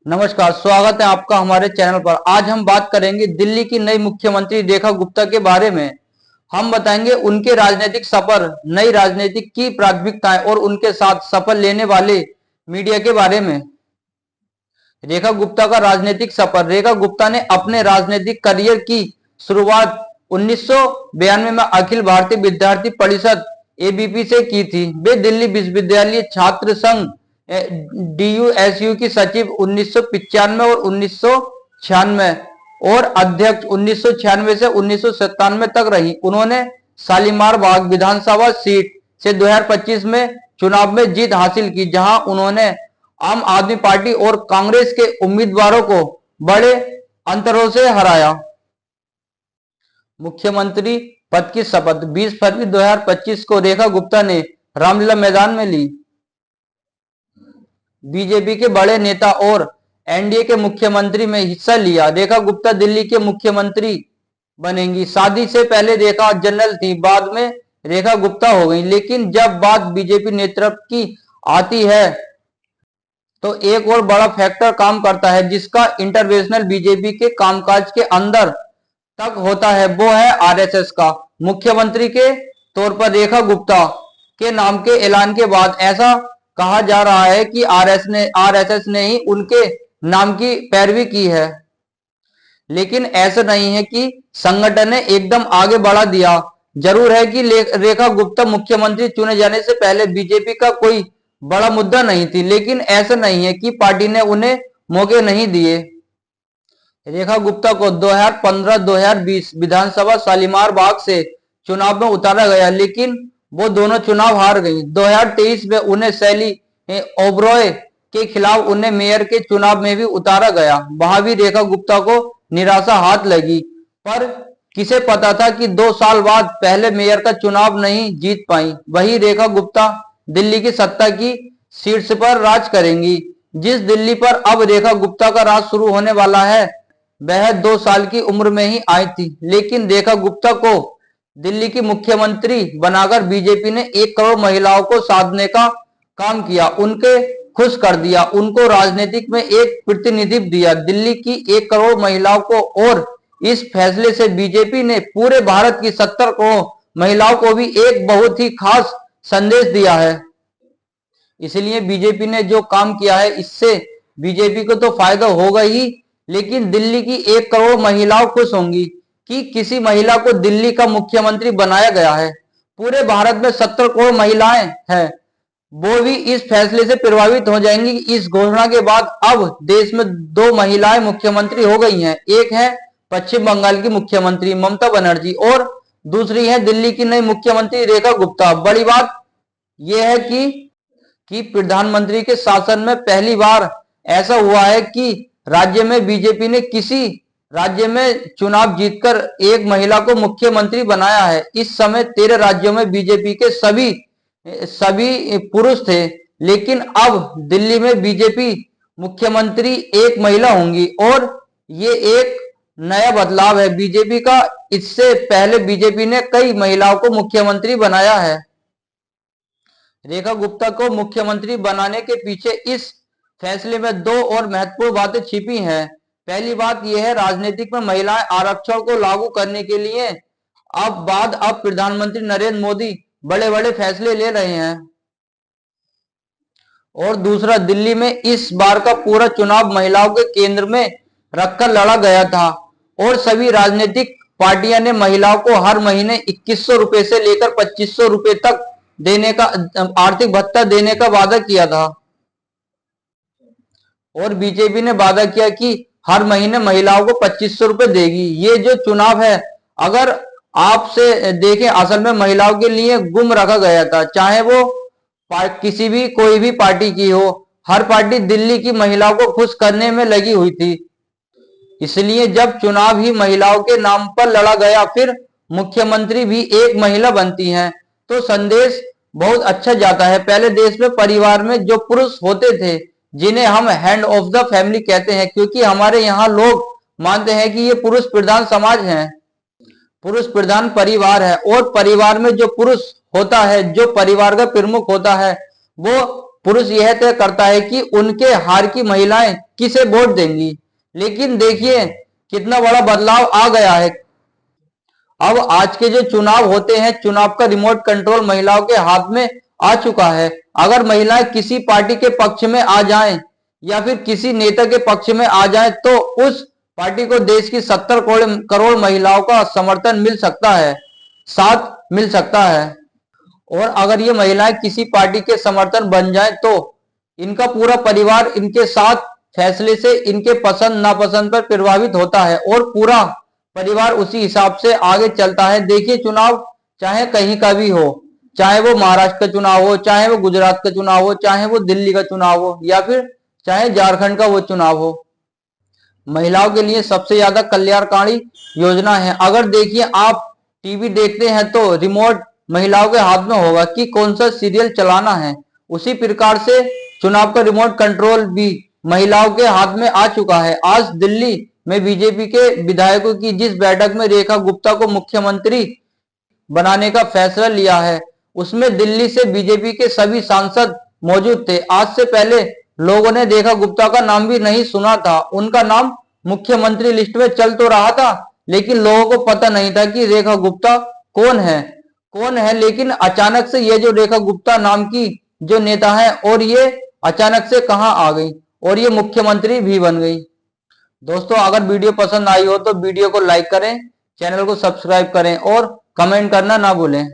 नमस्कार, स्वागत है आपका हमारे चैनल पर। आज हम बात करेंगे दिल्ली की नई मुख्यमंत्री रेखा गुप्ता के बारे में। हम बताएंगे उनके राजनीतिक सफर, नई राजनीतिक की प्राथमिकताएं और उनके साथ सफर लेने वाले मीडिया के बारे में। रेखा गुप्ता का राजनीतिक सफर। रेखा गुप्ता ने अपने राजनीतिक करियर की शुरुआत 1992 में अखिल भारतीय विद्यार्थी परिषद एबीपी से की थी। वे दिल्ली विश्वविद्यालय छात्र संघ डीयूएसयू की सचिव 1995 और 1996 और अध्यक्ष 1996 से 1997 तक रही। उन्होंने शालीमार बाग विधानसभा सीट से 2025 में चुनाव में जीत हासिल की, जहां उन्होंने आम आदमी पार्टी और कांग्रेस के उम्मीदवारों को बड़े अंतरों से हराया। मुख्यमंत्री पद की शपथ 20 फरवरी 2025 को रेखा गुप्ता ने रामलीला मैदान में ली। बीजेपी के बड़े नेता और एनडीए के मुख्यमंत्री में हिस्सा लिया। रेखा गुप्ता दिल्ली के मुख्यमंत्री बनेंगी। शादी से पहले रेखा जनरल थी, बाद में रेखा गुप्ता हो गई। लेकिन जब बात बीजेपी नेतृत्व की आती है तो एक और बड़ा फैक्टर काम करता है, जिसका इंटरवेंशनल बीजेपी के कामकाज के अंदर तक होता है, वो है आरएसएस का। मुख्यमंत्री के तौर पर रेखा गुप्ता के नाम के ऐलान के बाद ऐसा कहा जा रहा है कि आरएसएस ने ही उनके नाम की पैरवी की है। लेकिन ऐसा नहीं है कि संगठन ने एकदम आगे बढ़ा दिया। जरूर है कि रेखा गुप्ता मुख्यमंत्री चुने जाने से पहले बीजेपी का कोई बड़ा मुद्दा नहीं थी, लेकिन ऐसा नहीं है कि पार्टी ने उन्हें मौके नहीं दिए। रेखा गुप्ता को 2015-2020 विधानसभा शालीमार बाग से चुनाव में उतारा गया, लेकिन वो दोनों चुनाव हार गई। 2023 में उन्हें शैली ओबरॉय के खिलाफ उन्हें मेयर के चुनाव में भी उतारा गया। वहां भी रेखा गुप्ता को निराशा हाथ लगी, पर किसे पता था कि 2 साल बाद पहले मेयर का चुनाव नहीं जीत पाई। वही रेखा गुप्ता दिल्ली की सत्ता की शीर्ष पर राज करेंगी। जिस दिल्ली पर अब रेखा गुप्ता का राज शुरू होने वाला है, वह 2 साल की उम्र में ही आई थी। लेकिन रेखा गुप्ता को दिल्ली की मुख्यमंत्री बनाकर बीजेपी ने 1 करोड़ महिलाओं को साधने का काम किया, उनके खुश कर दिया, उनको राजनीतिक में एक प्रतिनिधित्व दिया, दिल्ली की 1 करोड़ महिलाओं को। और इस फैसले से बीजेपी ने पूरे भारत की 70 करोड़ महिलाओं को भी एक बहुत ही खास संदेश दिया है। इसलिए बीजेपी ने जो काम किया है, इससे बीजेपी को तो फायदा होगा ही, लेकिन दिल्ली की 1 करोड़ महिलाओं खुश होंगी कि किसी महिला को दिल्ली का मुख्यमंत्री बनाया गया है। पूरे भारत में 70 करोड़ महिलाएं हैं, वो भी इस फैसले से प्रभावित हो जाएंगी। इस घोषणा के बाद अब देश में 2 महिलाएं मुख्यमंत्री हो गई हैं। एक है पश्चिम बंगाल की मुख्यमंत्री ममता बनर्जी और दूसरी है दिल्ली की नई मुख्यमंत्री रेखा गुप्ता। बड़ी बात यह है कि प्रधानमंत्री के शासन में पहली बार ऐसा हुआ है कि राज्य में बीजेपी ने किसी राज्य में चुनाव जीतकर एक महिला को मुख्यमंत्री बनाया है। इस समय 13 राज्यों में बीजेपी के सभी पुरुष थे, लेकिन अब दिल्ली में बीजेपी मुख्यमंत्री एक महिला होंगी और ये एक नया बदलाव है बीजेपी का। इससे पहले बीजेपी ने कई महिलाओं को मुख्यमंत्री बनाया है। रेखा गुप्ता को मुख्यमंत्री बनाने के पीछे इस फैसले में 2 और महत्वपूर्ण बातें छिपी हैं। पहली बात यह है, राजनीतिक में महिलाएं आरक्षण को लागू करने के लिए अब प्रधानमंत्री नरेंद्र मोदी बड़े बड़े फैसले ले रहे हैं। और दूसरा, दिल्ली में इस बार का पूरा चुनाव महिलाओं के केंद्र में रखकर लड़ा गया था और सभी राजनीतिक पार्टियां ने महिलाओं को हर महीने 2100 रुपए से लेकर 2500 रुपए तक देने का आर्थिक भत्ता देने का वादा किया था। और बीजेपी ने वादा किया कि हर महीने महिलाओं को 2500 रुपए देगी। ये जो चुनाव है, अगर आपसे देखें, असल में महिलाओं के लिए गुम रखा गया था, चाहे वो कोई भी पार्टी की हो। हर पार्टी दिल्ली की महिलाओं को खुश करने में लगी हुई थी। इसलिए जब चुनाव ही महिलाओं के नाम पर लड़ा गया, फिर मुख्यमंत्री भी एक महिला बनती हैं, तो संदेश बहुत अच्छा जाता है। पहले देश में परिवार में जो पुरुष होते थे, जिन्हें हम हैंड ऑफ द फैमिली कहते हैं, क्योंकि हमारे यहाँ लोग मानते हैं कि ये पुरुष प्रधान समाज है, पुरुष प्रधान परिवार है। और परिवार में जो पुरुष होता है, जो परिवार का प्रमुख होता है, वो पुरुष यह तय करता है कि उनके हार की महिलाएं किसे वोट देंगी। लेकिन देखिए कितना बड़ा बदलाव आ गया है। अब आज के जो चुनाव होते हैं, चुनाव का रिमोट कंट्रोल महिलाओं के हाथ में आ चुका है। अगर महिलाएं किसी पार्टी के पक्ष में आ जाएं या फिर किसी नेता के पक्ष में आ जाएं तो उस पार्टी को देश की 70 करोड़ महिलाओं का समर्थन मिल सकता है, साथ मिल सकता है। और अगर ये महिलाएं किसी पार्टी के समर्थन बन जाएं तो इनका पूरा परिवार इनके साथ फैसले से इनके पसंद नापसंद पर प्रभावित होता है और पूरा परिवार उसी हिसाब से आगे चलता है। देखिए चुनाव चाहे कहीं का भी हो, चाहे वो महाराष्ट्र का चुनाव हो, चाहे वो गुजरात का चुनाव हो, चाहे वो दिल्ली का चुनाव हो या फिर चाहे झारखंड का वो चुनाव हो, महिलाओं के लिए सबसे ज्यादा कल्याणकारी योजना है। अगर देखिए आप टीवी देखते हैं तो रिमोट महिलाओं के हाथ में होगा कि कौन सा सीरियल चलाना है। उसी प्रकार से चुनाव का रिमोट कंट्रोल भी महिलाओं के हाथ में आ चुका है। आज दिल्ली में बीजेपी के विधायकों की जिस बैठक में रेखा गुप्ता को मुख्यमंत्री बनाने का फैसला लिया है, उसमें दिल्ली से बीजेपी के सभी सांसद मौजूद थे। आज से पहले लोगों ने रेखा गुप्ता का नाम भी नहीं सुना था। उनका नाम मुख्यमंत्री लिस्ट में चल तो रहा था, लेकिन लोगों को पता नहीं था कि रेखा गुप्ता कौन है। लेकिन अचानक से ये जो रेखा गुप्ता नाम की जो नेता है और ये अचानक से कहां आ गई और ये मुख्यमंत्री भी बन गई। दोस्तों अगर वीडियो पसंद आई हो तो वीडियो को लाइक करें, चैनल को सब्सक्राइब करें और कमेंट करना ना भूलें।